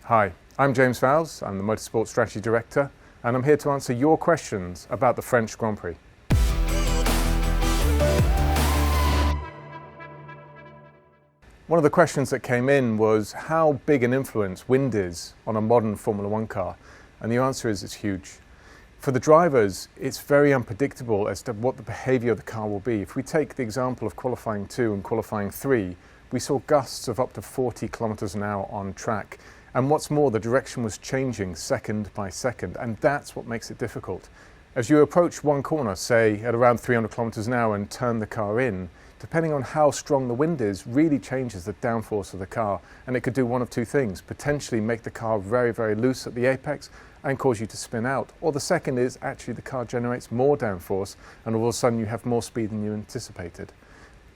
Hi, I'm James Vowles, I'm the Motorsport Strategy Director, and I'm here to answer your questions about the French Grand Prix. One of the questions that came in was how big an influence wind is on a modern Formula One car, and the answer is it's huge. For the drivers, it's very unpredictable as to what the behaviour of the car will be. If we take the example of qualifying 2 and qualifying 3, we saw gusts of up to 40 kilometres an hour on track. And what's more, the direction was changing second by second, and that's what makes it difficult. As you approach one corner, say at around 300 kilometres an hour, and turn the car in, depending on how strong the wind is, really changes the downforce of the car, and it could do one of two things: potentially make the car very, very loose at the apex and cause you to spin out. Or the second is actually the car generates more downforce, and all of a sudden you have more speed than you anticipated.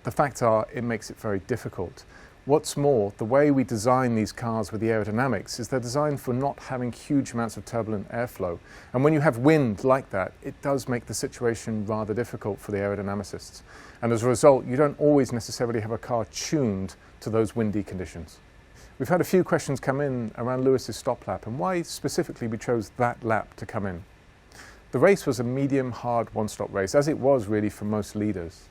The facts are, it makes it very difficult. What's more, the way we design these cars with the aerodynamics is they're designed for not having huge amounts of turbulent airflow. And when you have wind like that, it does make the situation rather difficult for the aerodynamicists. And as a result, you don't always necessarily have a car tuned to those windy conditions. We've had a few questions come in around Lewis's stop lap and why specifically we chose that lap to come in. The race was a medium hard one-stop race, as it was really for most leaders.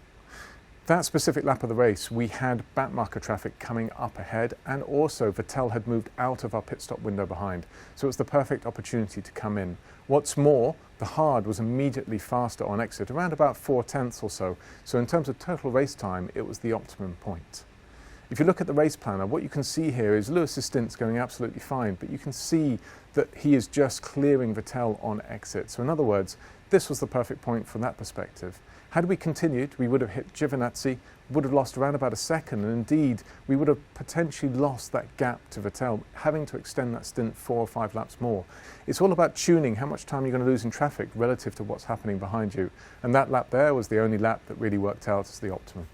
That specific lap of the race, we had back marker traffic coming up ahead, and also Vettel had moved out of our pit stop window behind, so it was the perfect opportunity to come in. What's more, the hard was immediately faster on exit, around about 4/10 or so in terms of total race time, it was the optimum point. If you look at the race planner, what you can see here is Lewis's stint's going absolutely fine, but you can see that he is just clearing Vettel on exit. So in other words, this was the perfect point from that perspective. Had we continued, we would have hit Giovinazzi, would have lost around about a second, and indeed, we would have potentially lost that gap to Vettel, having to extend that stint 4 or 5 laps more. It's all about tuning how much time you're going to lose in traffic relative to what's happening behind you, and that lap there was the only lap that really worked out as the optimum.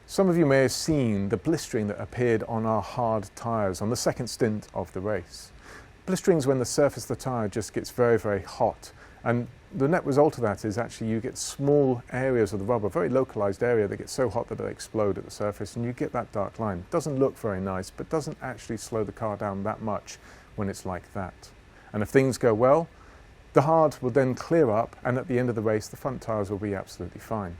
Some of you may have seen the blistering that appeared on our hard tyres on the second stint of the race. Blistering is when the surface of the tyre just gets very, very hot, and the net result of that is actually you get small areas of the rubber, a very localized area that gets so hot that they explode at the surface, and you get that dark line. It doesn't look very nice, but doesn't actually slow the car down that much when it's like that. And if things go well, the hard will then clear up, and at the end of the race, the front tyres will be absolutely fine.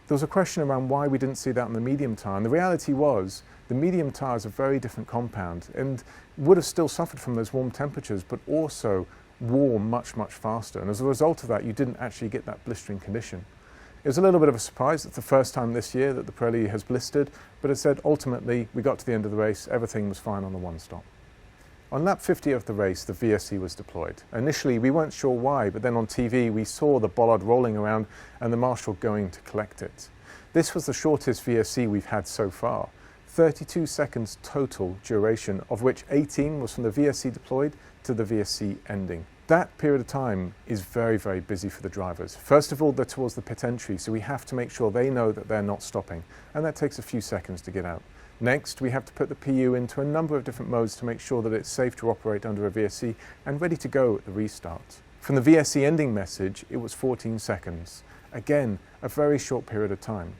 There was a question around why we didn't see that on the medium tyre, and the reality was the medium tyre is a very different compound and would have still suffered from those warm temperatures, but also warm much, much faster. And as a result of that, you didn't actually get that blistering condition. It was a little bit of a surprise. It's the first time this year that the Pirelli has blistered, but it said ultimately we got to the end of the race, everything was fine on the one stop. On lap 50 of the race, the VSC was deployed. Initially, we weren't sure why, but then on TV, we saw the bollard rolling around and the marshal going to collect it. This was the shortest VSC we've had so far. 32 seconds total duration, of which 18 was from the VSC deployed to the VSC ending. That period of time is very, very busy for the drivers. First of all, they're towards the pit entry, so we have to make sure they know that they're not stopping, and that takes a few seconds to get out. Next, we have to put the PU into a number of different modes to make sure that it's safe to operate under a VSC and ready to go at the restart. From the VSC ending message, it was 14 seconds. Again, a very short period of time.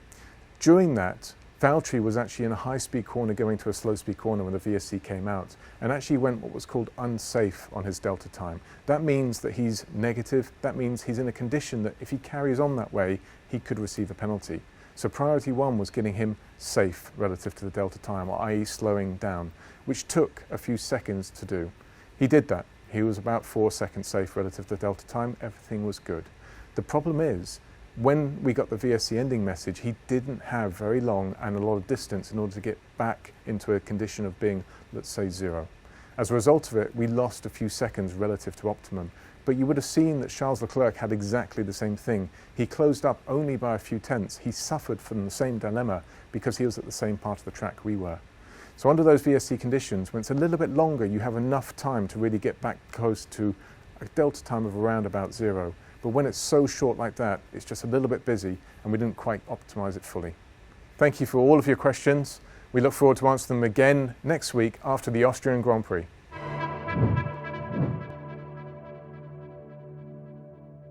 During that, Valtteri was actually in a high-speed corner going to a slow-speed corner when the VSC came out, and actually went what was called unsafe on his delta time. That means that he's negative. That means he's in a condition that if he carries on that way, he could receive a penalty. So priority 1 was getting him safe relative to the delta time, or i.e. slowing down, which took a few seconds to do. He did that. He was about 4 seconds safe relative to the delta time. Everything was good. The problem is, when we got the VSC ending message, he didn't have very long and a lot of distance in order to get back into a condition of being, let's say, 0. As a result of it, we lost a few seconds relative to optimum. But you would have seen that Charles Leclerc had exactly the same thing. He closed up only by a few tenths. He suffered from the same dilemma because he was at the same part of the track we were. So under those VSC conditions, when it's a little bit longer, you have enough time to really get back close to a delta time of around about 0. But when it's so short like that, it's just a little bit busy, and we didn't quite optimize it fully. Thank you for all of your questions. We look forward to answering them again next week after the Austrian Grand Prix.